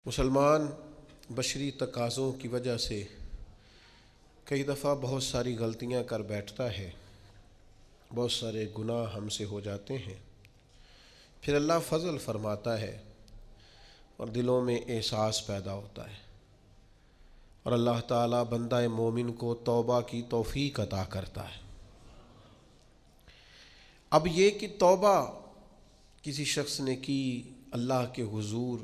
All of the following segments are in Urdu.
مسلمان بشری تقاضوں کی وجہ سے کئی دفعہ بہت ساری غلطیاں کر بیٹھتا ہے، بہت سارے گناہ ہم سے ہو جاتے ہیں، پھر اللہ فضل فرماتا ہے اور دلوں میں احساس پیدا ہوتا ہے اور اللہ تعالیٰ بندہ مومن کو توبہ کی توفیق عطا کرتا ہے۔ اب یہ کہ توبہ کسی شخص نے کی، اللہ کے حضور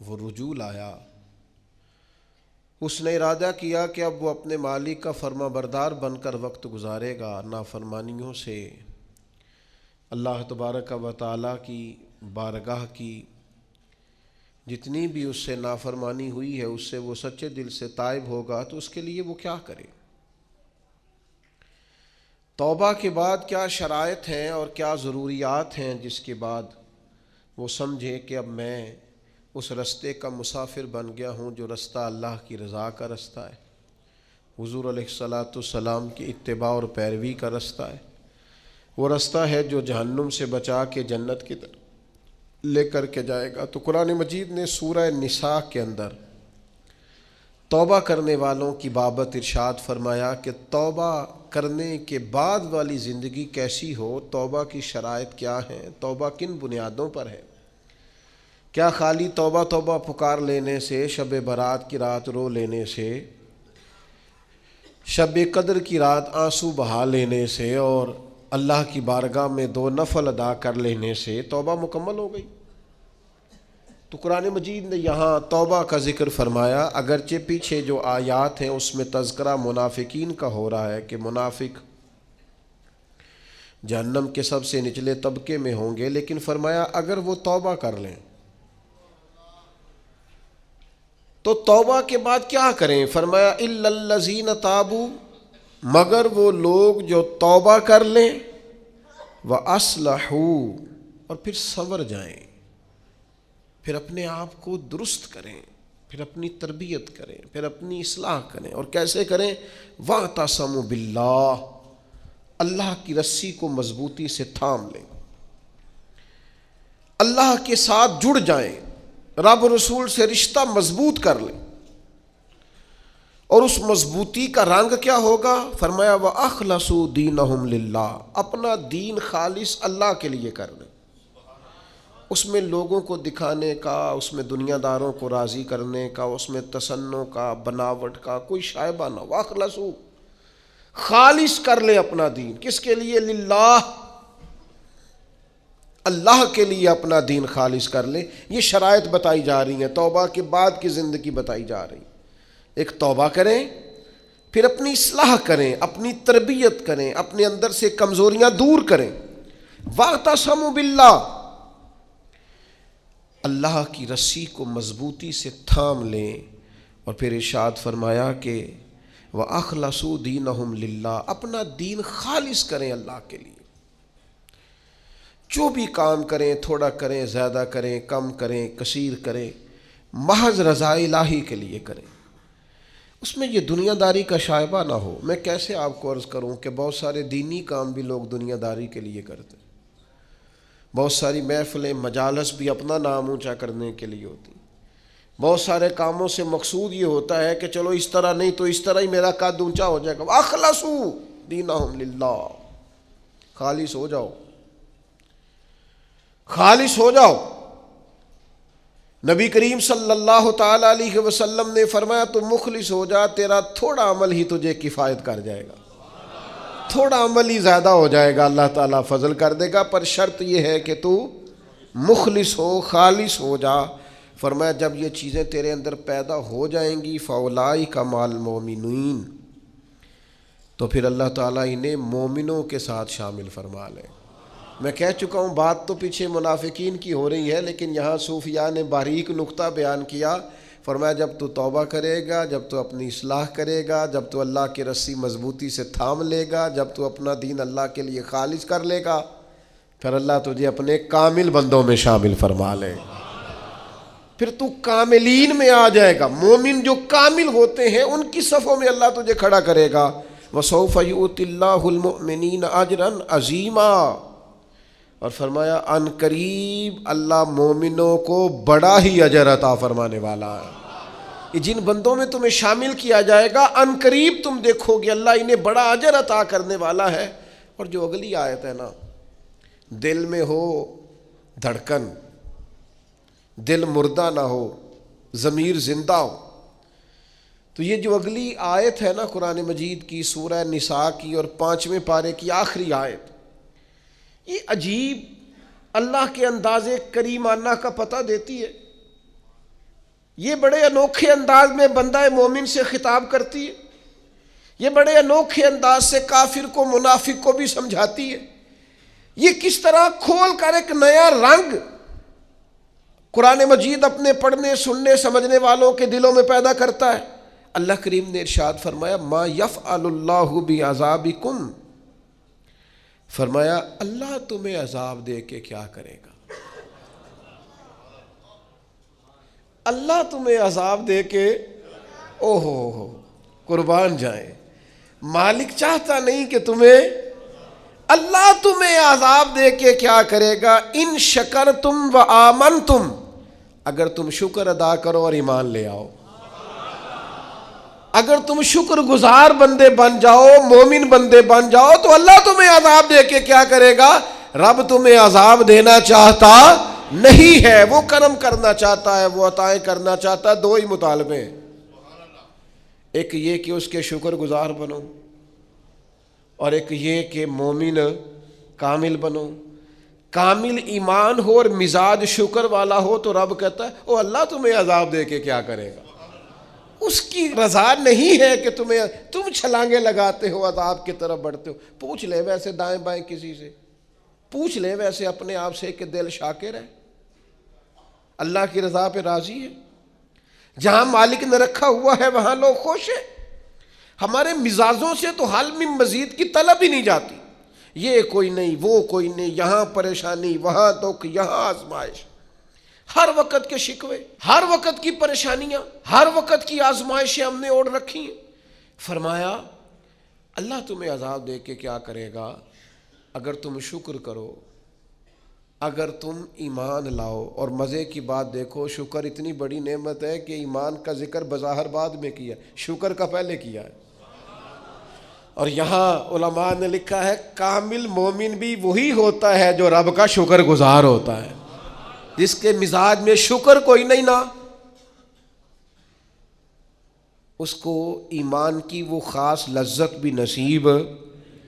وہ رجوع لایا، اس نے ارادہ کیا کہ اب وہ اپنے مالک کا فرما بردار بن کر وقت گزارے گا، نافرمانیوں سے اللہ تبارک و تعالیٰ کی بارگاہ کی جتنی بھی اس سے نافرمانی ہوئی ہے اس سے وہ سچے دل سے تائب ہوگا، تو اس کے لیے وہ کیا کرے؟ توبہ کے بعد کیا شرائط ہیں اور کیا ضروریات ہیں جس کے بعد وہ سمجھے کہ اب میں اس رستے کا مسافر بن گیا ہوں جو رستہ اللہ کی رضا کا رستہ ہے، حضور علیہ الصلاۃ والسلام کی اتباع اور پیروی کا رستہ ہے، وہ رستہ ہے جو جہنم سے بچا کے جنت کی طرف لے کر کے جائے گا۔ تو قرآن مجید نے سورہ نساء کے اندر توبہ کرنے والوں کی بابت ارشاد فرمایا کہ توبہ کرنے کے بعد والی زندگی کیسی ہو، توبہ کی شرائط کیا ہیں، توبہ کن بنیادوں پر ہے۔ کیا خالی توبہ توبہ پکار لینے سے، شب برات کی رات رو لینے سے، شب قدر کی رات آنسو بہا لینے سے اور اللہ کی بارگاہ میں 2 نفل ادا کر لینے سے توبہ مکمل ہو گئی؟ تو قرآن مجید نے یہاں توبہ کا ذکر فرمایا، اگرچہ پیچھے جو آیات ہیں اس میں تذکرہ منافقین کا ہو رہا ہے کہ منافق جہنم کے سب سے نچلے طبقے میں ہوں گے، لیکن فرمایا اگر وہ توبہ کر لیں تو توبہ کے بعد کیا کریں؟ فرمایا الا الذین تابوا، مگر وہ لوگ جو توبہ کر لیں، وَأَصْلَحُوا، اور پھر سنور جائیں، پھر اپنے آپ کو درست کریں، پھر اپنی تربیت کریں، پھر اپنی اصلاح کریں۔ اور کیسے کریں؟ وَاعْتَصَمُوا بِاللَّهِ، اللہ کی رسی کو مضبوطی سے تھام لیں، اللہ کے ساتھ جڑ جائیں، رب رسول سے رشتہ مضبوط کر لیں۔ اور اس مضبوطی کا رنگ کیا ہوگا؟ فرمایا وَأَخْلَصُوا دِينَهُمْ لِلَّهِ، اپنا دین خالص اللہ کے لیے کر لیں، اس میں لوگوں کو دکھانے کا، اس میں دنیا داروں کو راضی کرنے کا، اس میں تصنع کا، بناوٹ کا کوئی شائبہ نہ ہو۔ وَأَخْلَصُوا، خالص کر لیں اپنا دین، کس کے لیے؟ للہ، اللہ کے لیے اپنا دین خالص کر لیں۔ یہ شرائط بتائی جا رہی ہیں، توبہ کے بعد کی زندگی بتائی جا رہی ہے۔ ایک توبہ کریں، پھر اپنی اصلاح کریں، اپنی تربیت کریں، اپنے اندر سے کمزوریاں دور کریں۔ وَاعْتَصَمُوا بِاللَّهِ، اللہ کی رسی کو مضبوطی سے تھام لیں۔ اور پھر ارشاد فرمایا کہ وَأَخْلَصُوا دِينَهُمْ لِلَّهِ، اپنا دین خالص کریں اللہ کے لیے۔ جو بھی کام کریں، تھوڑا کریں، زیادہ کریں، کم کریں، کثیر کریں، محض رضا الہی کے لیے کریں، اس میں یہ دنیا داری کا شائبہ نہ ہو۔ میں کیسے آپ کو عرض کروں کہ بہت سارے دینی کام بھی لوگ دنیا داری کے لیے کرتے ہیں، بہت ساری محفلیں، مجالس بھی اپنا نام اونچا کرنے کے لیے ہوتی ہیں، بہت سارے کاموں سے مقصود یہ ہوتا ہے کہ چلو اس طرح نہیں تو اس طرح ہی میرا قد اونچا ہو جائے گا۔ وَأَخْلَصُوا دِينَهُمْ لِلَّهِ، خالص ہو جاؤ، خالص ہو جاؤ۔ نبی کریم صلی اللہ تعالیٰ علیہ وسلم نے فرمایا تو مخلص ہو جا، تیرا تھوڑا عمل ہی تجھے کفایت کر جائے گا، تھوڑا عمل ہی زیادہ ہو جائے گا، اللہ تعالیٰ فضل کر دے گا، پر شرط یہ ہے کہ تو مخلص ہو، خالص ہو جا۔ فرمایا جب یہ چیزیں تیرے اندر پیدا ہو جائیں گی فَأُولَٰئِکَ مَعَ الْمُؤْمِنِينَ، تو پھر اللہ تعالیٰ انہیں مومنوں کے ساتھ شامل فرما لے۔ میں کہہ چکا ہوں بات تو پیچھے منافقین کی ہو رہی ہے، لیکن یہاں صوفیاء نے باریک نقطہ بیان کیا۔ فرمایا جب تو توبہ کرے گا، جب تو اپنی اصلاح کرے گا، جب تو اللہ کی رسی مضبوطی سے تھام لے گا، جب تو اپنا دین اللہ کے لیے خالص کر لے گا، پھر اللہ تجھے اپنے کامل بندوں میں شامل فرما لے، پھر تو کاملین میں آ جائے گا۔ مومن جو کامل ہوتے ہیں ان کی صفوں میں اللہ تجھے کھڑا کرے گا۔ وَسَوْفَ يُؤْتِ اللَّهُ الْمُؤْمِنِينَ أَجْرًا عَظِيمًا، اور فرمایا ان قریب اللہ مومنوں کو بڑا ہی اجر عطا فرمانے والا ہے. یہ جن بندوں میں تمہیں شامل کیا جائے گا ان قریب تم دیکھو گے اللہ انہیں بڑا اجر عطا کرنے والا ہے. اور جو اگلی آیت ہے نا، دل میں ہو دھڑکن، دل مردہ نہ ہو، ضمیر زندہ ہو. تو یہ جو اگلی آیت ہے نا قرآن مجید کی سورہ نساء کی اور 5ویں پارے کی آخری آیت، یہ عجیب اللہ کے انداز کریمانہ کا پتہ دیتی ہے. یہ بڑے انوکھے انداز میں بندہ مومن سے خطاب کرتی ہے. یہ بڑے انوکھے انداز سے کافر کو منافق کو بھی سمجھاتی ہے. یہ کس طرح کھول کر ایک نیا رنگ قرآن مجید اپنے پڑھنے سننے سمجھنے والوں کے دلوں میں پیدا کرتا ہے. اللہ کریم نے ارشاد فرمایا ما یفعل اللہ بعذابکم، فرمایا اللہ تمہیں عذاب دے کے کیا کرے گا. اللہ تمہیں عذاب دے کے او ہو قربان جائیں. مالک چاہتا نہیں کہ اللہ تمہیں عذاب دے کے کیا کرے گا. ان شکرتم و آمنتم، اگر تم شکر ادا کرو اور ایمان لے آؤ، اگر تم شکر گزار بندے بن جاؤ، مومن بندے بن جاؤ، تو اللہ تمہیں عذاب دے کے کیا کرے گا. رب تمہیں عذاب دینا چاہتا نہیں ہے، وہ کرم کرنا چاہتا ہے، وہ عطائیں کرنا چاہتا ہے. دو ہی مطالبے، ایک یہ کہ اس کے شکر گزار بنو، اور ایک یہ کہ مومن کامل بنو. کامل ایمان ہو اور مزاج شکر والا ہو تو رب کہتا ہے او اللہ تمہیں عذاب دے کے کیا کرے گا. اس کی رضا نہیں ہے کہ تم چھلانگے لگاتے ہو، عذاب کی طرف بڑھتے ہو. پوچھ لے ویسے دائیں بائیں کسی سے، پوچھ لے ویسے اپنے آپ سے کہ دل شاکر ہے، اللہ کی رضا پہ راضی ہے. جہاں مالک نے رکھا ہوا ہے وہاں لوگ خوش ہیں. ہمارے مزاجوں سے تو حل میں مزید کی طلب ہی نہیں جاتی. یہ کوئی نہیں، وہ کوئی نہیں، یہاں پریشانی، وہاں دکھ، یہاں آزمائش، ہر وقت کے شکوے، ہر وقت کی پریشانیاں، ہر وقت کی آزمائشیں ہم نے اوڑھ رکھی ہیں. فرمایا اللہ تمہیں عذاب دے کے کیا کرے گا اگر تم شکر کرو، اگر تم ایمان لاؤ. اور مزے کی بات دیکھو، شکر اتنی بڑی نعمت ہے کہ ایمان کا ذکر بظاہر بعد میں کیا، شکر کا پہلے کیا ہے. اور یہاں علماء نے لکھا ہے کامل مومن بھی وہی ہوتا ہے جو رب کا شکر گزار ہوتا ہے، جس کے مزاج میں شکر کوئی نہیں نا، اس کو ایمان کی وہ خاص لذت بھی نصیب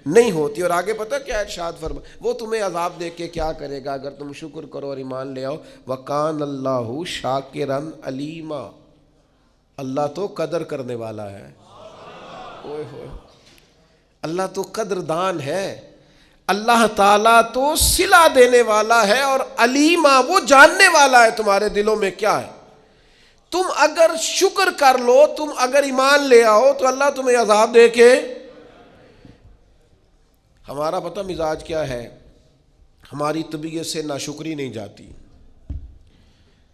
نہیں ہوتی. اور آگے پتہ کیا ارشاد فرما، وہ تمہیں عذاب دے کے کیا کرے گا اگر تم شکر کرو اور ایمان لے آؤ. وَقَانَ اللَّهُ شَاكِرًا عَلِيمًا، اللہ تو قدر کرنے والا ہے. اوئے ہوئے، اللہ تو قدردان ہے، اللہ تعالیٰ تو صلہ دینے والا ہے، اور علیمہ وہ جاننے والا ہے تمہارے دلوں میں کیا ہے. تم اگر شکر کر لو، تم اگر ایمان لے آؤ تو اللہ تمہیں عذاب دے کے. ہمارا پتہ مزاج کیا ہے، ہماری طبیعت سے ناشکری نہیں جاتی.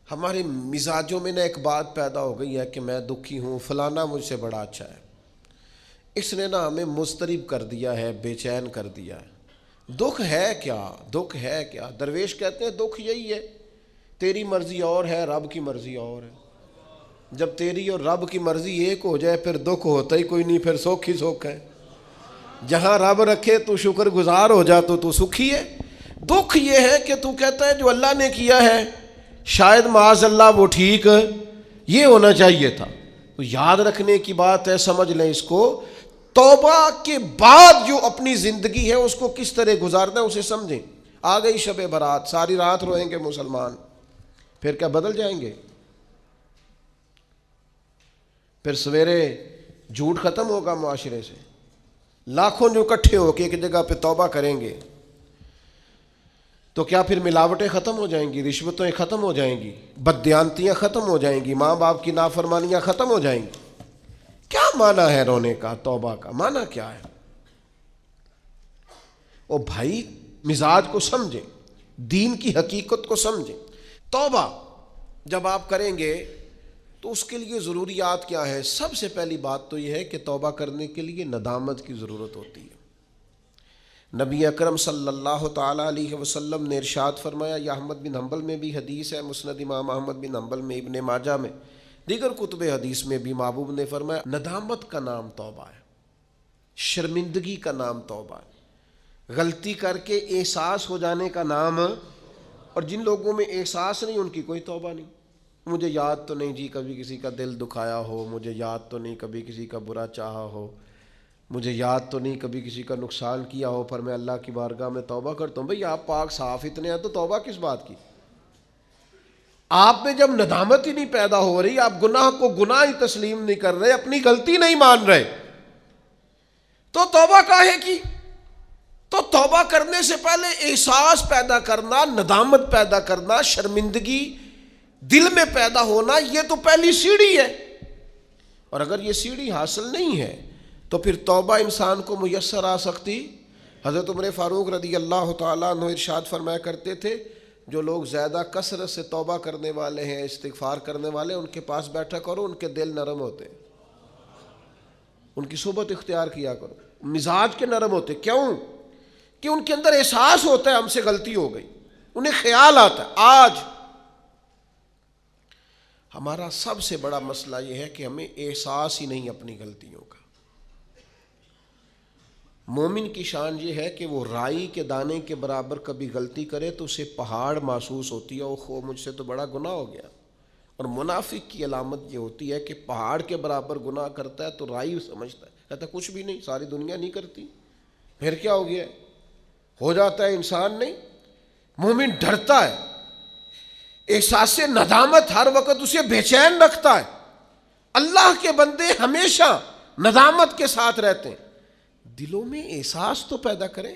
ہمارے مزاجوں میں نہ ایک بات پیدا ہو گئی ہے کہ میں دکھی ہوں، فلانا مجھ سے بڑا اچھا ہے، اس نے نا ہمیں مضطرب کر دیا ہے، بے چین کر دیا ہے. دکھ ہے کیا، دکھ ہے کیا. درویش کہتے ہیں دکھ یہی ہے، تیری مرضی اور ہے، رب کی مرضی اور ہے. جب تیری اور رب کی مرضی ایک ہو جائے پھر دکھ ہوتا ہی کوئی نہیں، پھر سکھ ہی سکھ ہے. جہاں رب رکھے تو شکر گزار ہو جا تو سکھی ہے. دکھ یہ ہے کہ تو کہتا ہے جو اللہ نے کیا ہے شاید معاذ اللہ وہ ٹھیک یہ ہونا چاہیے تھا. تو یاد رکھنے کی بات ہے، سمجھ لیں اس کو. توبہ کے بعد جو اپنی زندگی ہے اس کو کس طرح گزارنا ہے اسے سمجھیں. آ گئی شب برات، ساری رات روئیں گے مسلمان، پھر کیا بدل جائیں گے؟ پھر سویرے جھوٹ ختم ہوگا معاشرے سے، لاکھوں جو اکٹھے ہو کے ایک جگہ پہ توبہ کریں گے تو کیا پھر ملاوٹیں ختم ہو جائیں گی، رشوتیں ختم ہو جائیں گی، بددیانتیاں ختم ہو جائیں گی، ماں باپ کی نافرمانیاں ختم ہو جائیں گی؟ کیا معنی ہے رونے کا؟ توبہ کا معنی کیا ہے؟ او بھائی مزاج کو سمجھیں، دین کی حقیقت کو سمجھیں. توبہ جب آپ کریں گے تو اس کے لیے ضروریات کیا ہیں؟ سب سے پہلی بات تو یہ ہے کہ توبہ کرنے کے لیے ندامت کی ضرورت ہوتی ہے. نبی اکرم صلی اللہ تعالیٰ علیہ وسلم نے ارشاد فرمایا، یہ احمد بن حنبل میں بھی حدیث ہے، مسند امام احمد بن حنبل میں، ابن ماجہ میں، دیگر کتب حدیث میں بھی محبوب نے فرمایا، ندامت کا نام توبہ ہے، شرمندگی کا نام توبہ ہے، غلطی کر کے احساس ہو جانے کا نام، اور جن لوگوں میں احساس نہیں ان کی کوئی توبہ نہیں۔ مجھے یاد تو نہیں جی کبھی کسی کا دل دکھایا ہو، مجھے یاد تو نہیں کبھی کسی کا برا چاہا ہو، مجھے یاد تو نہیں کبھی کسی کا نقصان کیا ہو، پر میں اللہ کی بارگاہ میں توبہ کرتا ہوں۔ بھئی آپ پاک صاف اتنے ہیں تو توبہ کس بات کی؟ آپ میں جب ندامت ہی نہیں پیدا ہو رہی، آپ گناہ کو گناہ ہی تسلیم نہیں کر رہے، اپنی غلطی نہیں مان رہے، تو توبہ کاہے کی؟ تو توبہ کرنے سے پہلے احساس پیدا کرنا، ندامت پیدا کرنا، شرمندگی دل میں پیدا ہونا، یہ تو پہلی سیڑھی ہے۔ اور اگر یہ سیڑھی حاصل نہیں ہے تو پھر توبہ انسان کو میسر آ سکتی؟ حضرت عمر فاروق رضی اللہ تعالیٰ عنہ ارشاد فرمایا کرتے تھے، جو لوگ زیادہ کثرت سے توبہ کرنے والے ہیں، استغفار کرنے والے، ان کے پاس بیٹھا کرو، ان کے دل نرم ہوتے، ان کی صحبت اختیار کیا کرو، مزاج کے نرم ہوتے۔ کیوں؟ کہ ان کے اندر احساس ہوتا ہے ہم سے غلطی ہو گئی، انہیں خیال آتا ہے۔ آج ہمارا سب سے بڑا مسئلہ یہ ہے کہ ہمیں احساس ہی نہیں اپنی غلطیوں کا۔ مومن کی شان یہ ہے کہ وہ رائی کے دانے کے برابر کبھی غلطی کرے تو اسے پہاڑ محسوس ہوتی ہے، اوہ مجھ سے تو بڑا گناہ ہو گیا۔ اور منافق کی علامت یہ ہوتی ہے کہ پہاڑ کے برابر گناہ کرتا ہے تو رائی سمجھتا ہے، کہتا ہے کچھ بھی نہیں، ساری دنیا نہیں کرتی، پھر کیا ہو گیا؟ ہو جاتا ہے انسان نہیں۔ مومن ڈرتا ہے، احساس ندامت ہر وقت اسے بے چین رکھتا ہے۔ اللہ کے بندے ہمیشہ ندامت کے ساتھ رہتے ہیں۔ دلوں میں احساس تو پیدا کریں،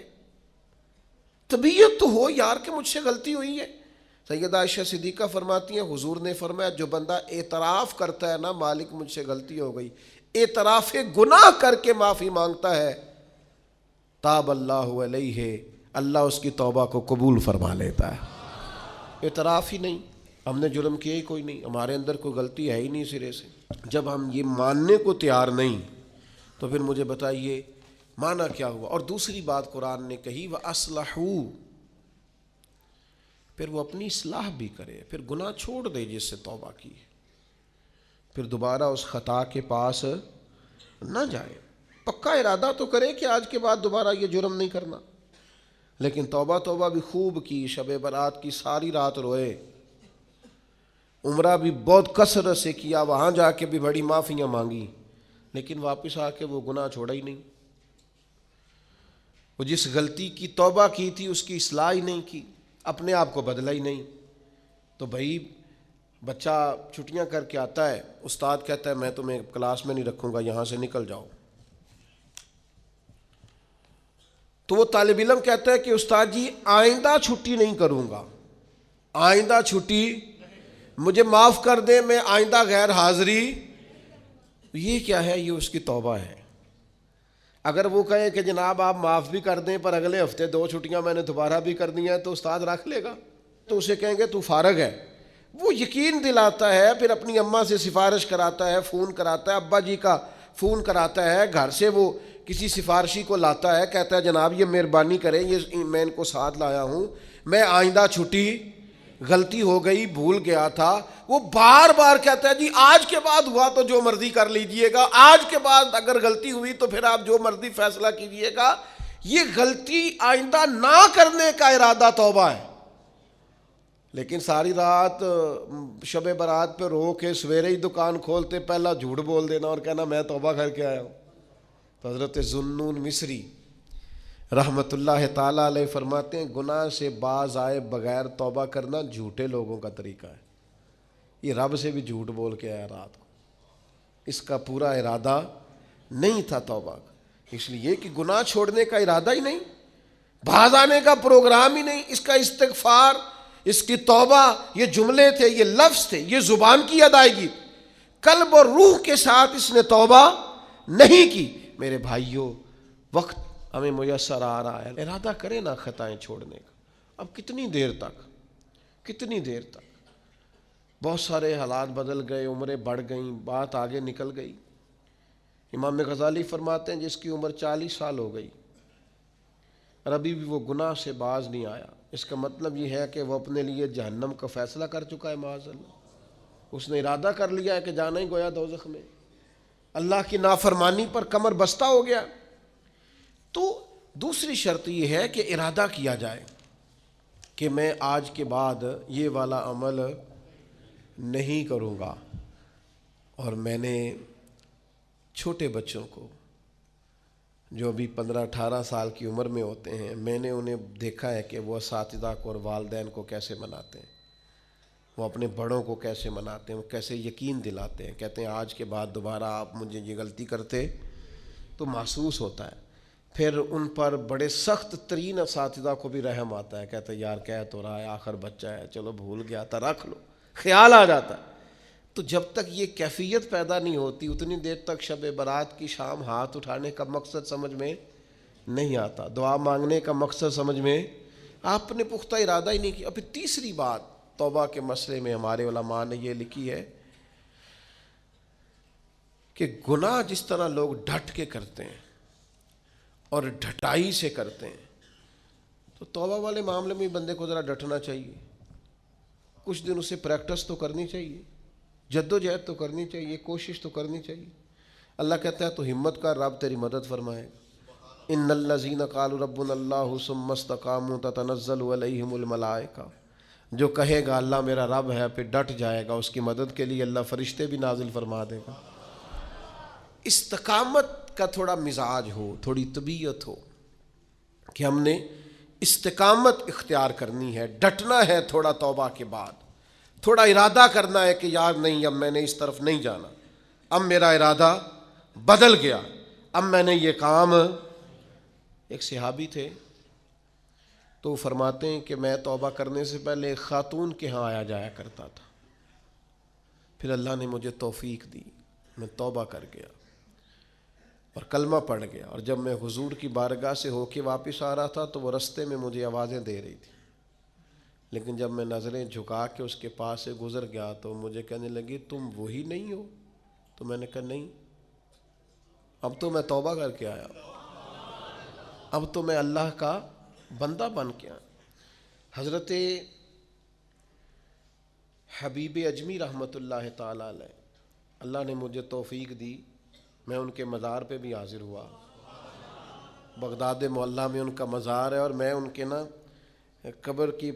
طبیعت تو ہو یار کہ مجھ سے غلطی ہوئی ہے۔ سیدہ عائشہ صدیقہ فرماتی ہیں، حضور نے فرمایا جو بندہ اعتراف کرتا ہے نا، مالک مجھ سے غلطی ہو گئی، اعتراف گناہ کر کے معافی مانگتا ہے، تاب اللہ علیہ، اللہ اس کی توبہ کو قبول فرما لیتا ہے۔ اعتراف ہی نہیں، ہم نے جرم کیا ہی کوئی نہیں، ہمارے اندر کوئی غلطی ہے ہی نہیں سرے سے۔ جب ہم یہ ماننے کو تیار نہیں تو پھر مجھے بتائیے معنی کیا ہوا؟ اور دوسری بات قرآن نے کہی، وَأَصْلَحُوا، پھر وہ اپنی اصلاح بھی کرے، پھر گناہ چھوڑ دے جس سے توبہ کی، پھر دوبارہ اس خطا کے پاس نہ جائے۔ پکا ارادہ تو کرے کہ آج کے بعد دوبارہ یہ جرم نہیں کرنا، لیکن توبہ بھی خوب کی، شب برات کی ساری رات روئے، عمرہ بھی بہت کثرت سے کیا، وہاں جا کے بھی بڑی معافیاں مانگی، لیکن واپس آ کے وہ گناہ چھوڑا ہی نہیں۔ وہ جس غلطی کی توبہ کی تھی اس کی اصلاح ہی نہیں کی، اپنے آپ کو بدلا ہی نہیں۔ تو بھائی بچہ چھٹیاں کر کے آتا ہے، استاد کہتا ہے میں تمہیں کلاس میں نہیں رکھوں گا، یہاں سے نکل جاؤ، تو وہ طالب علم کہتا ہے کہ استاد جی آئندہ چھٹی نہیں کروں گا، آئندہ چھٹی مجھے معاف کر دیں، میں آئندہ غیر حاضری۔ یہ کیا ہے؟ یہ اس کی توبہ ہے۔ اگر وہ کہے کہ جناب آپ معاف بھی کر دیں پر اگلے ہفتے 2 چھٹیاں میں نے دوبارہ بھی کرنی ہے، تو استاد رکھ لے گا؟ تو اسے کہیں گے تو فارغ ہے۔ وہ یقین دلاتا ہے، پھر اپنی اماں سے سفارش کراتا ہے، فون کراتا ہے، ابا جی کا فون کراتا ہے، گھر سے وہ کسی سفارشی کو لاتا ہے، کہتا ہے جناب یہ مہربانی کریں، یہ میں ان کو ساتھ لایا ہوں، میں آئندہ چھٹی غلطی ہو گئی، بھول گیا تھا۔ وہ بار بار کہتا ہے جی آج کے بعد ہوا تو جو مرضی کر لیجئے گا، آج کے بعد اگر غلطی ہوئی تو پھر آپ جو مرضی فیصلہ کیجئے گا۔ یہ غلطی آئندہ نہ کرنے کا ارادہ توبہ ہے، لیکن ساری رات شب برات پہ رو کے سویرے ہی دکان کھولتے پہلا جھوٹ بول دینا اور کہنا میں توبہ کر کے آیا ہوں۔ تو حضرت ذوالنون مصری رحمت اللہ تعالیٰ علیہ فرماتے ہیں گناہ سے باز آئے بغیر توبہ کرنا جھوٹے لوگوں کا طریقہ ہے۔ یہ رب سے بھی جھوٹ بول کے آیا رات کو، اس کا پورا ارادہ نہیں تھا توبہ کا، اس لیے کہ گناہ چھوڑنے کا ارادہ ہی نہیں، باز آنے کا پروگرام ہی نہیں۔ اس کا استغفار، اس کی توبہ، یہ جملے تھے، یہ لفظ تھے، یہ زبان کی ادائیگی، قلب اور روح کے ساتھ اس نے توبہ نہیں کی۔ میرے بھائیوں، وقت ہمیں میسر آ رہا ہے، ارادہ کریں نا خطائیں چھوڑنے کا۔ اب کتنی دیر تک بہت سارے حالات بدل گئے، عمریں بڑھ گئیں، بات آگے نکل گئی۔ امام غزالی فرماتے ہیں جس کی عمر 40 سال ہو گئی، اور ابھی بھی وہ گناہ سے باز نہیں آیا، اس کا مطلب یہ ہے کہ وہ اپنے لیے جہنم کا فیصلہ کر چکا ہے معاذ اللہ، اس نے ارادہ کر لیا ہے کہ جانا ہی گویا دوزخ میں، اللہ کی نافرمانی پر کمر بستہ ہو گیا۔ تو دوسری شرط یہ ہے کہ ارادہ کیا جائے کہ میں آج کے بعد یہ والا عمل نہیں کروں گا۔ اور میں نے چھوٹے بچوں کو جو ابھی 15-18 سال کی عمر میں ہوتے ہیں، میں نے انہیں دیکھا ہے کہ وہ اساتذہ کو اور والدین کو کیسے مناتے ہیں، وہ اپنے بڑوں کو کیسے مناتے ہیں، وہ کیسے یقین دلاتے ہیں، کہتے ہیں آج کے بعد دوبارہ آپ مجھے یہ غلطی کرتے تو محسوس ہوتا ہے۔ پھر ان پر بڑے سخت ترین اساتذہ کو بھی رحم آتا ہے، کہتے ہیں یار کہہ تو رہا ہے، آخر بچہ ہے، چلو بھول گیا تھا، رکھ لو، خیال آ جاتا ہے۔ تو جب تک یہ کیفیت پیدا نہیں ہوتی اتنی دیر تک شب برات کی شام ہاتھ اٹھانے کا مقصد سمجھ میں نہیں آتا، دعا مانگنے کا مقصد سمجھ میں، آپ نے پختہ ارادہ ہی نہیں کیا۔ پھر تیسری بات توبہ کے مسئلے میں ہمارے علماء نے یہ لکھی ہے کہ گناہ جس طرح لوگ ڈٹ کے کرتے ہیں اور ڈھٹائی سے کرتے ہیں، تو توبہ والے معاملے میں بندے کو ذرا ڈٹنا چاہیے، کچھ دن اسے پریکٹس تو کرنی چاہیے، جد و جہد تو کرنی چاہیے، کوشش تو کرنی چاہیے۔ اللہ کہتا ہے تو ہمت کر، رب تیری مدد فرمائے گا۔ ان الذین قالوا ربنا اللہ ثم استقاموا تتنزل علیہم الملائکہ، جو کہے گا اللہ میرا رب ہے پھر ڈٹ جائے گا، اس کی مدد کے لیے اللہ فرشتے بھی نازل فرما دے گا۔ استقامت کا تھوڑا مزاج ہو، تھوڑی طبیعت ہو کہ ہم نے استقامت اختیار کرنی ہے، ڈٹنا ہے تھوڑا توبہ کے بعد، تھوڑا ارادہ کرنا ہے کہ یار نہیں اب میں نے اس طرف نہیں جانا، اب میرا ارادہ بدل گیا، اب میں نے یہ کام۔ ایک صحابی تھے تو فرماتے ہیں کہ میں توبہ کرنے سے پہلے ایک خاتون کے ہاں آیا جایا کرتا تھا، پھر اللہ نے مجھے توفیق دی، میں توبہ کر گیا اور کلمہ پڑھ گیا، اور جب میں حضور کی بارگاہ سے ہو کے واپس آ رہا تھا تو وہ رستے میں مجھے آوازیں دے رہی تھی، لیکن جب میں نظریں جھکا کے اس کے پاس سے گزر گیا تو مجھے کہنے لگی تم وہی نہیں ہو؟ تو میں نے کہا نہیں، اب تو میں توبہ کر کے آیا، اب تو میں اللہ کا بندہ بن کے آیا۔ حضرت حبیب اجمی رحمۃ اللہ تعالی علیہ، اللہ نے مجھے توفیق دی، میں ان کے مزار پہ بھی حاضر ہوا، بغداد معلیٰ میں ان کا مزار ہے، اور میں ان کے نا قبر کی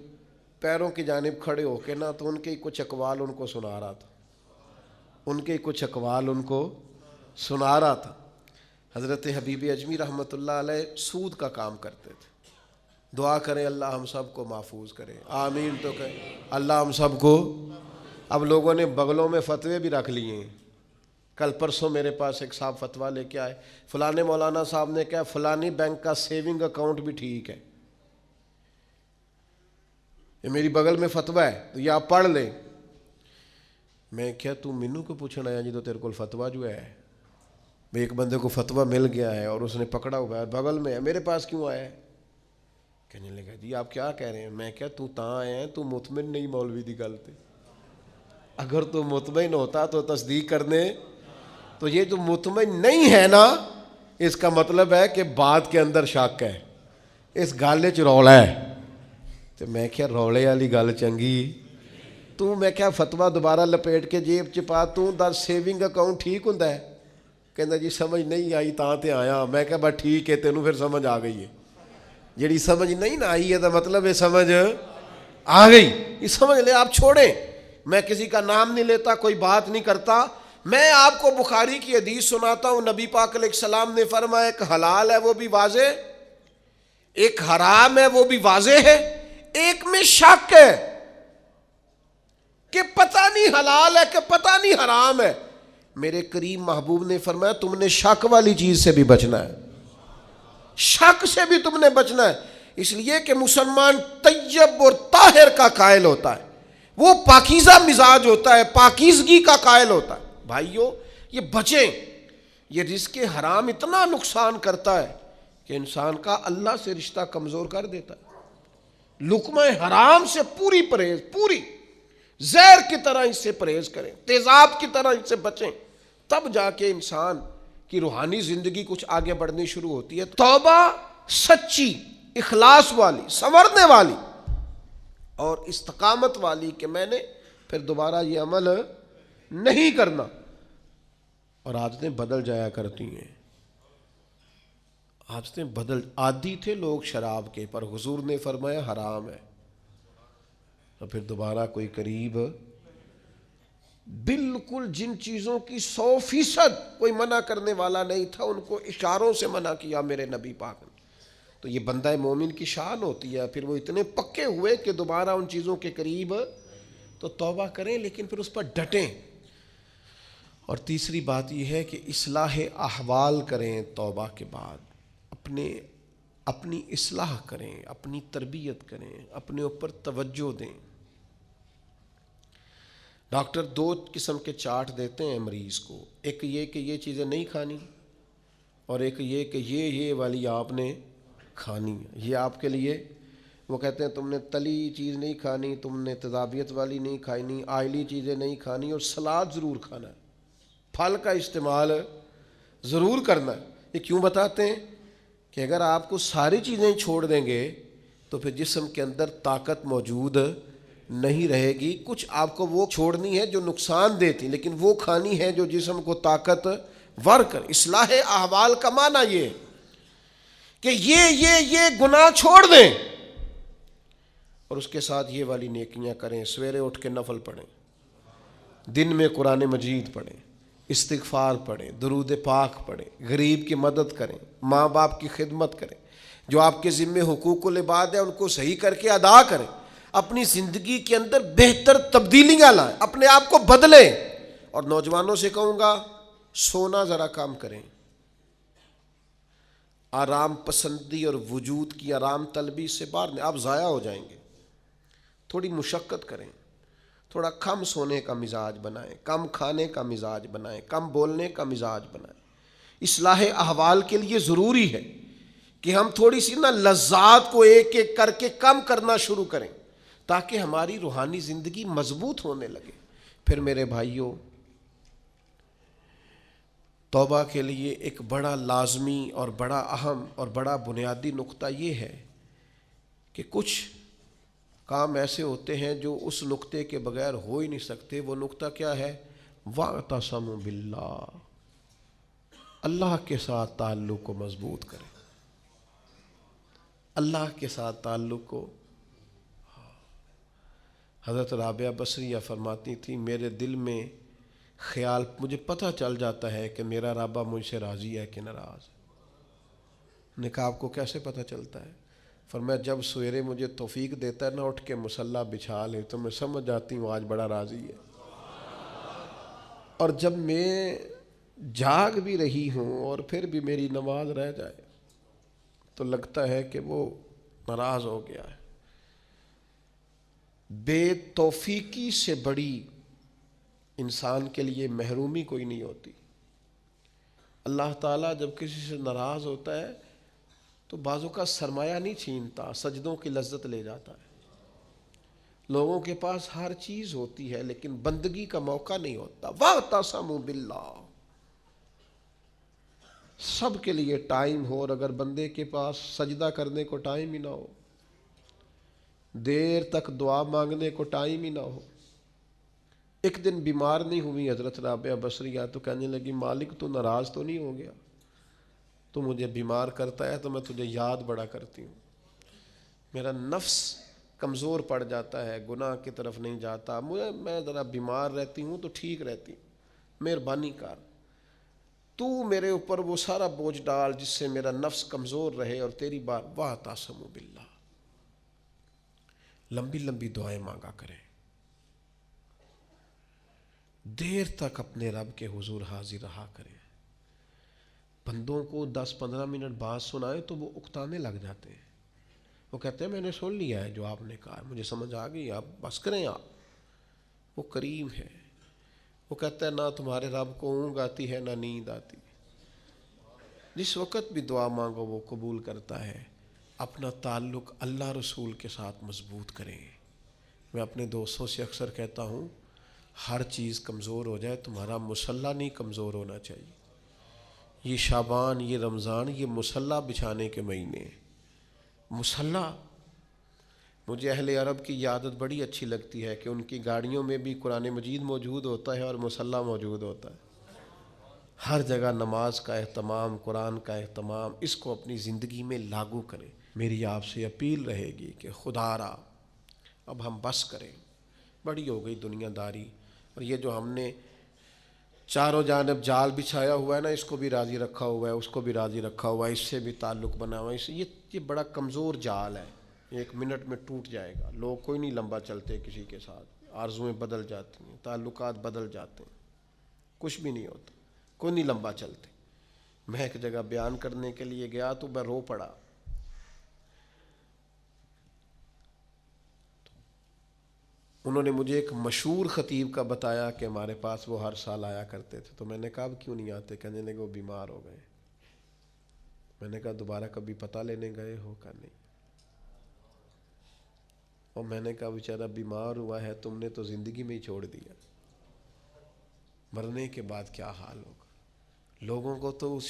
پیروں کی جانب کھڑے ہو کے نا تو ان کے کچھ اقوال ان کو سنا رہا تھا، ان کے کچھ اقوال ان کو سنا رہا تھا۔ حضرت حبیب اجمی رحمۃ اللہ علیہ سود کا کام کرتے تھے، دعا کریں اللہ ہم سب کو محفوظ کرے، آمین تو کہیں، اللہ ہم سب کو۔ اب لوگوں نے بغلوں میں فتوے بھی رکھ لیے ہیں، کل پرسوں میرے پاس ایک صاحب فتویٰ لے کے آئے، فلانے مولانا صاحب نے کہا فلانی بینک کا سیونگ اکاؤنٹ بھی ٹھیک ہے، یہ میری بغل میں فتویٰ ہے تو یہ آپ پڑھ لیں۔ میں کیا تو مینو کو پوچھنا آیا جی تو تیرے کو فتویٰ جو ہے، ایک بندے کو فتویٰ مل گیا ہے اور اس نے پکڑا ہوا ہے بغل میں ہے، میرے پاس کیوں آیا ہے؟ کہنے لگا جی آپ کیا کہہ رہے ہیں؟ میں کیا تو تاں آیا ہے تو مطمئن نہیں مولوی دی گل تے، اگر تو مطمئن ہوتا تو تصدیق کرنے، تو یہ جو مطمئن نہیں ہے نا اس کا مطلب ہے کہ بات کے اندر شک ہے، اس گل وچ رولا ہے۔ تو میں کیا رولے والی گل چنگی، تو میں کیا فتویٰ دوبارہ لپیٹ کے جیب چ پا، تو دس سیونگ اکاؤنٹ ٹھیک ہوندا ہے؟ کہندا جی سمجھ نہیں آئی تاں تے آیا۔ میں کہا بس ٹھیک ہے، تینوں پھر سمجھ آ گئی ہے، جیڑی سمجھ نہیں نہ آئی ہے تو مطلب ہے سمجھ آ گئی، یہ سمجھ لے آپ چھوڑیں۔ میں کسی کا نام نہیں لیتا، کوئی بات نہیں کرتا، میں آپ کو بخاری کی حدیث سناتا ہوں، نبی پاک علیہ السلام نے فرمایا ایک حلال ہے وہ بھی واضح، ایک حرام ہے وہ بھی واضح ہے، ایک میں شک ہے کہ پتہ نہیں حلال ہے کہ پتہ نہیں حرام ہے۔ میرے کریم محبوب نے فرمایا تم نے شک والی چیز سے بھی بچنا ہے، شک سے بھی تم نے بچنا ہے، اس لیے کہ مسلمان طیب اور طاہر کا قائل ہوتا ہے، وہ پاکیزہ مزاج ہوتا ہے، پاکیزگی کا قائل ہوتا ہے۔ بھائیو یہ بچیں، یہ رزق حرام اتنا نقصان کرتا ہے کہ انسان کا اللہ سے رشتہ کمزور کر دیتا ہے۔ لقمہ حرام سے پوری پرہیز، پوری زہر کی طرح اس سے پرہیز کریں، تیزاب کی طرح اس سے بچیں، تب جا کے انسان کی روحانی زندگی کچھ آگے بڑھنی شروع ہوتی ہے۔ توبہ سچی اخلاص والی، سنورنے والی اور استقامت والی کہ میں نے پھر دوبارہ یہ عمل نہیں کرنا. اور عادتیں بدل جایا کرتی ہیں، عادتیں بدل. عادی تھے لوگ شراب کے، پر حضور نے فرمایا حرام ہے، تو پھر دوبارہ کوئی قریب بالکل جن چیزوں کی 100% کوئی منع کرنے والا نہیں تھا ان کو اشاروں سے منع کیا میرے نبی پاک نے. تو یہ بندہ مومن کی شان ہوتی ہے، پھر وہ اتنے پکے ہوئے کہ دوبارہ ان چیزوں کے قریب تو توبہ کریں لیکن پھر اس پر ڈٹیں. اور تیسری بات یہ ہے کہ اصلاح احوال کریں، توبہ کے بعد اپنی اصلاح کریں، اپنی تربیت کریں، اپنے اوپر توجہ دیں. ڈاکٹر 2 قسم کے چارٹ دیتے ہیں مریض کو، ایک یہ کہ یہ چیزیں نہیں کھانی، اور ایک یہ کہ یہ والی آپ نے کھانی ہے، یہ آپ کے لیے. وہ کہتے ہیں تم نے تلی چیز نہیں کھانی، تم نے تیزابیت والی نہیں کھانی، آئلی چیزیں نہیں کھانی، اور سلاد ضرور کھانا ہے، پھل کا استعمال ضرور کرنا ہے. یہ کیوں بتاتے ہیں کہ اگر آپ کو ساری چیزیں چھوڑ دیں گے تو پھر جسم کے اندر طاقت موجود نہیں رہے گی. کچھ آپ کو وہ چھوڑنی ہے جو نقصان دیتی، لیکن وہ کھانی ہے جو جسم کو طاقت ور کر. اصلاح احوال کا معنی یہ کہ یہ گناہ چھوڑ دیں اور اس کے ساتھ یہ والی نیکیاں کریں. سویرے اٹھ کے نفل پڑھیں، دن میں قرآن مجید پڑھیں، استغفار پڑھیں، درود پاک پڑھیں، غریب کی مدد کریں، ماں باپ کی خدمت کریں، جو آپ کے ذمے حقوق العباد ہیں ان کو صحیح کر کے ادا کریں. اپنی زندگی کے اندر بہتر تبدیلیاں لائیں، اپنے آپ کو بدلیں. اور نوجوانوں سے کہوں گا سونا ذرا کم کریں، آرام پسندی اور وجود کی آرام طلبی سے باہر نہیں، آپ ضائع ہو جائیں گے. تھوڑی مشقت کریں، تھوڑا کم سونے کا مزاج بنائیں، کم کھانے کا مزاج بنائیں، کم بولنے کا مزاج بنائیں. اصلاح احوال کے لیے ضروری ہے کہ ہم تھوڑی سی لذات کو ایک ایک کر کے کم کرنا شروع کریں تاکہ ہماری روحانی زندگی مضبوط ہونے لگے. پھر میرے بھائیوں، توبہ کے لیے ایک بڑا لازمی اور بڑا اہم اور بڑا بنیادی نقطہ یہ ہے کہ کچھ کام ایسے ہوتے ہیں جو اس نقطے کے بغیر ہو ہی نہیں سکتے. وہ نقطہ کیا ہے؟ وَاعْتَصَمُوا بِاللَّهِ، اللہ کے ساتھ تعلق کو مضبوط کریں، اللہ کے ساتھ تعلق کو. حضرت رابعہ بصریہ فرماتی تھی میرے دل میں خیال، مجھے پتہ چل جاتا ہے کہ میرا رابعہ مجھ سے راضی ہے کہ ناراض. نے کہا آپ کو کیسے پتہ چلتا ہے؟ فرمایا جب سویرے مجھے توفیق دیتا ہے نا اٹھ کے مصلی بچھا لے تو میں سمجھ جاتی ہوں آج بڑا راضی ہے. اور جب میں جاگ بھی رہی ہوں اور پھر بھی میری نماز رہ جائے تو لگتا ہے کہ وہ ناراض ہو گیا ہے. بے توفیقی سے بڑی انسان کے لیے محرومی کوئی نہیں ہوتی. اللہ تعالیٰ جب کسی سے ناراض ہوتا ہے تو بعضوں کا سرمایہ نہیں چھینتا، سجدوں کی لذت لے جاتا ہے. لوگوں کے پاس ہر چیز ہوتی ہے لیکن بندگی کا موقع نہیں ہوتا. وَاعْتَصَمُوا بِاللَّهِ، سب کے لیے ٹائم ہو، اور اگر بندے کے پاس سجدہ کرنے کو ٹائم ہی نہ ہو، دیر تک دعا مانگنے کو ٹائم ہی نہ ہو. ایک دن بیمار نہیں ہوئی حضرت رابعہ بصریہ تو کہنے لگی مالک تو ناراض تو نہیں ہو گیا؟ تو مجھے بیمار کرتا ہے تو میں تجھے یاد بڑا کرتی ہوں، میرا نفس کمزور پڑ جاتا ہے، گناہ کی طرف نہیں جاتا، میں ذرا بیمار رہتی ہوں تو ٹھیک رہتی ہوں، مہربانی کر تو میرے اوپر وہ سارا بوجھ ڈال جس سے میرا نفس کمزور رہے اور تیری بات. وَاعْتَصَمُوا بِاللَّهِ، لمبی لمبی دعائیں مانگا کریں، دیر تک اپنے رب کے حضور حاضر رہا کریں. بندوں کو 10-15 منٹ بات سنائے تو وہ اکتانے لگ جاتے ہیں. وہ کہتے ہیں میں نے سن لیا ہے جو آپ نے کہا، مجھے سمجھ آ گئی، آپ بس کریں. آپ وہ کریم ہے، وہ کہتا ہے نہ تمہارے رب کو اونگ آتی ہے نہ نیند آتی. جس وقت بھی دعا مانگو وہ قبول کرتا ہے. اپنا تعلق اللہ رسول کے ساتھ مضبوط کریں. میں اپنے دوستوں سے اکثر کہتا ہوں ہر چیز کمزور ہو جائے، تمہارا مصلی نہیں کمزور ہونا چاہیے. یہ شعبان، یہ رمضان، یہ مصلی بچھانے کے مہینے ہیں. مصلی، مجھے اہل عرب کی یہ عادت بڑی اچھی لگتی ہے کہ ان کی گاڑیوں میں بھی قرآن مجید موجود ہوتا ہے اور مصلی موجود ہوتا ہے۔ ہر جگہ نماز کا اہتمام، قرآن کا اہتمام، اس کو اپنی زندگی میں لاگو کریں۔ میری آپ سے اپیل رہے گی کہ خدا را اب ہم بس کریں، بڑی ہو گئی دنیا داری، اور یہ جو ہم نے چاروں جانب جال بچھایا ہوا ہے نا، اس کو بھی راضی رکھا ہوا ہے، اس کو بھی راضی رکھا ہوا ہے، اس سے بھی تعلق بنا ہوا ہے، یہ بڑا کمزور جال ہے، ایک منٹ میں ٹوٹ جائے گا۔ لوگ کوئی نہیں لمبا چلتے کسی کے ساتھ، آرزویں بدل جاتی ہیں، تعلقات بدل جاتے ہیں، کچھ بھی نہیں ہوتا، کوئی نہیں لمبا چلتے۔ میں ایک جگہ بیان کرنے کے لیے گیا تو میں رو پڑا۔ انہوں نے مجھے ایک مشہور خطیب کا بتایا کہ ہمارے پاس وہ ہر سال آیا کرتے تھے، تو میں نے کہا اب کیوں نہیں آتے؟ کہنے لگے وہ بیمار ہو گئے۔ میں نے کہا دوبارہ کبھی پتہ لینے گئے ہو؟ کہا نہیں۔ اور میں نے کہا بیچارہ بیمار ہوا ہے، تم نے تو زندگی میں ہی چھوڑ دیا، مرنے کے بعد کیا حال ہوگا؟ لوگوں کو تو اس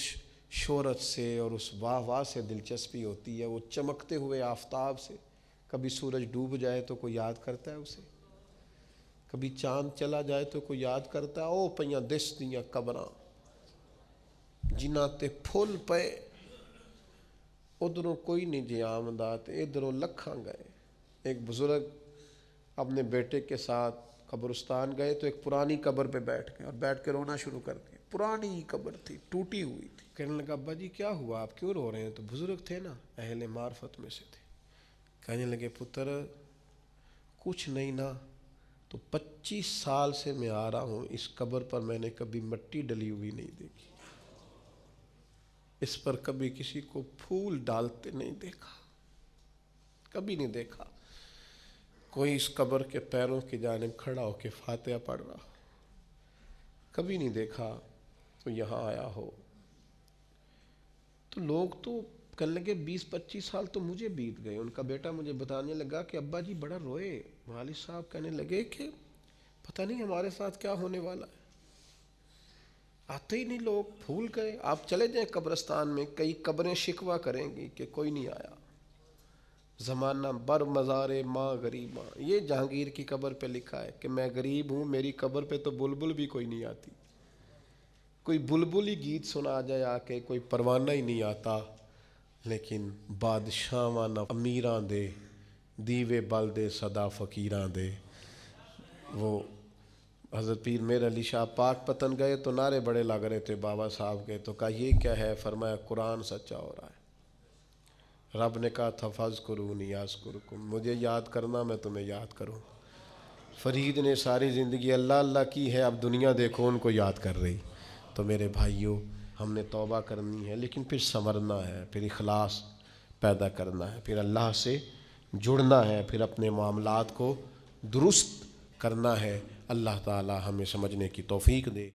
شہرت سے اور اس واہ واہ سے دلچسپی ہوتی ہے، وہ چمکتے ہوئے آفتاب سے، کبھی سورج ڈوب جائے تو کوئی یاد کرتا ہے اسے، کبھی چاند چلا جائے تو کوئی یاد کرتا ہے۔ او پئیاں دس دیاں قبراں جنہاں تے پھول پے، ادھروں کوئی نہیں جی آمدہ تے ادھروں لکھاں گئے۔ ایک بزرگ اپنے بیٹے کے ساتھ قبرستان گئے تو ایک پرانی قبر پہ بیٹھ گئے اور بیٹھ کے رونا شروع کر دیا۔ پرانی قبر تھی، ٹوٹی ہوئی تھی۔ کہنے لگا ابا جی کیا ہوا، آپ کیوں رو رہے ہیں؟ تو بزرگ تھے نا، اہل معرفت میں سے تھے۔ کہنے لگے پتر کچھ نہیں نا، تو 25 سال سے میں آ رہا ہوں، اس قبر پر میں نے کبھی مٹی ڈلی ہوئی نہیں دیکھی، اس پر کبھی کسی کو پھول ڈالتے نہیں دیکھا، کبھی نہیں دیکھا کوئی اس قبر کے پیروں کی جانب کھڑا ہو کے فاتحہ پڑھ رہا، کبھی نہیں دیکھا کوئی یہاں آیا ہو۔ تو لوگ تو کہنے لگے 20-25 سال تو مجھے بیت گئے۔ ان کا بیٹا مجھے بتانے لگا کہ ابا جی بڑا روئے، والد صاحب کہنے لگے کہ پتہ نہیں ہمارے ساتھ کیا ہونے والا ہے، آتے ہی نہیں لوگ، بھول گئے۔ آپ چلے جائیں قبرستان میں، کئی قبریں شکوہ کریں گی کہ کوئی نہیں آیا، زمانہ بر مزار ماں غریباں۔ یہ جہانگیر کی قبر پہ لکھا ہے کہ میں غریب ہوں، میری قبر پہ تو بلبل بھی کوئی نہیں آتی، کوئی بلبل ہی گیت سنا جائے آ کے، کوئی پروانہ ہی نہیں آتا۔ لیکن بادشاہاں نہ امیراں دے، دیوے بل دے صدا فقیراں دے۔ وہ حضرت پیر میر علی شاہ پاک پتن گئے تو نعرے بڑے لگ رہے تھے بابا صاحب کے، تو کہا یہ کیا ہے؟ فرمایا قرآن سچا ہو رہا ہے۔ رب نے کہا تھا فاذکرونی اذکرکم، مجھے یاد کرنا میں تمہیں یاد کروں۔ فرید نے ساری زندگی اللہ اللہ کی ہے، اب دنیا دیکھو ان کو یاد کر رہی۔ تو میرے بھائیوں، ہم نے توبہ کرنی ہے، لیکن پھر سنورنا ہے، پھر اخلاص پیدا کرنا ہے، پھر اللہ سے جڑنا ہے، پھر اپنے معاملات کو درست کرنا ہے۔ اللہ تعالی ہمیں سمجھنے کی توفیق دے۔